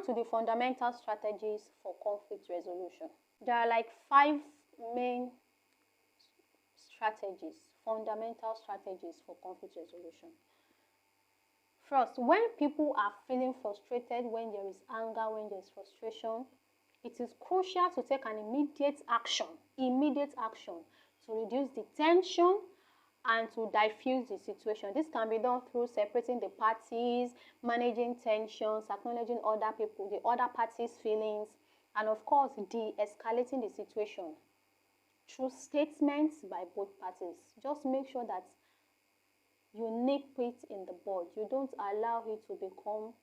on to the fundamental strategies for conflict resolution. There are like 5 main strategies, fundamental strategies for conflict resolution. First, when people are feeling frustrated, when there is anger, when there is frustration, it is crucial to take an immediate action to reduce the tension and to diffuse the situation. This can be done through separating the parties, managing tensions, acknowledging other people, the other parties' feelings, and of course, de-escalating the situation through statements by both parties. Just make sure that you nip it in the bud. You don't allow it to become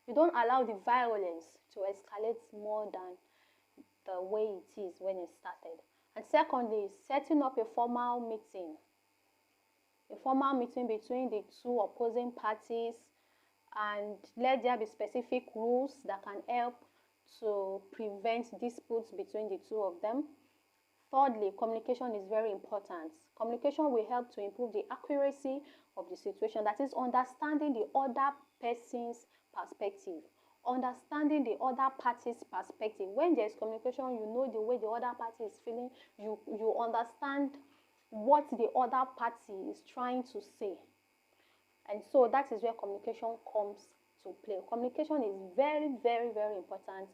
you don't allow the violence to escalate more than the way it is when it started. And secondly, setting up a formal meeting between the two opposing parties, and let there be specific rules that can help to prevent disputes between the two of them. Thirdly, communication is very important. Communication will help to improve the accuracy of the situation, that is, understanding the other person's perspective, understanding the other party's perspective. When there is communication, you know the way the other party is feeling, you understand what the other party is trying to say. And so that is where communication comes to play. Communication is very, very, very important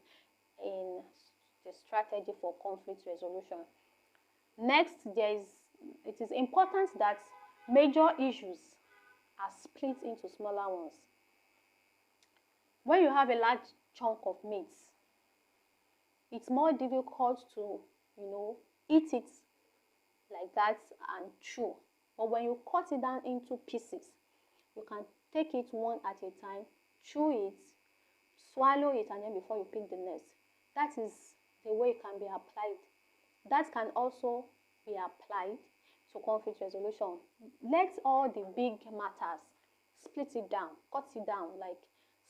in the strategy for conflict resolution. Next, it is important that major issues are split into smaller ones. When you have a large chunk of meat, it's more difficult to, eat it like that and chew. But when you cut it down into pieces, you can take it one at a time, chew it, swallow it, and then before you pick the next. That is the way it can be applied. That can also be applied to conflict resolution. Let all the big matters, split it down, cut it down, like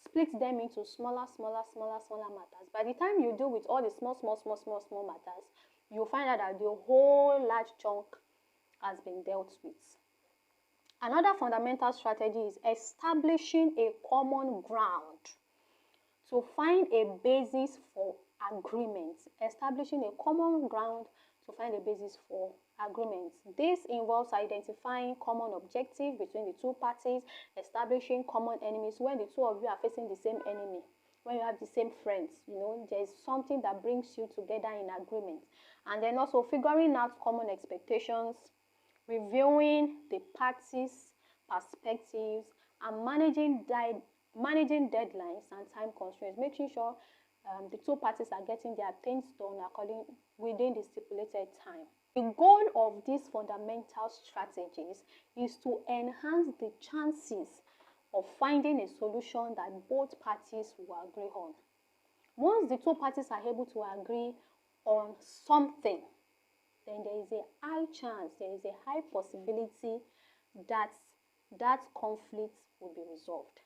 split them into smaller matters. By the time you deal with all the small matters, you'll find out that the whole large chunk has been dealt with. Another fundamental strategy is establishing a common ground to find a basis for agreement. Establishing a common ground to find a basis for agreement. This involves identifying common objectives between the two parties, establishing common enemies. When the two of you are facing the same enemy, when you have the same friends, there is something that brings you together in agreement. And then also figuring out common expectations, reviewing the parties' perspectives, and managing deadlines and time constraints, making sure the two parties are getting their things done within the stipulated time. The goal of these fundamental strategies is to enhance the chances of finding a solution that both parties will agree on. Once the two parties are able to agree on something, then there is a high chance, there is a high possibility that that conflict will be resolved.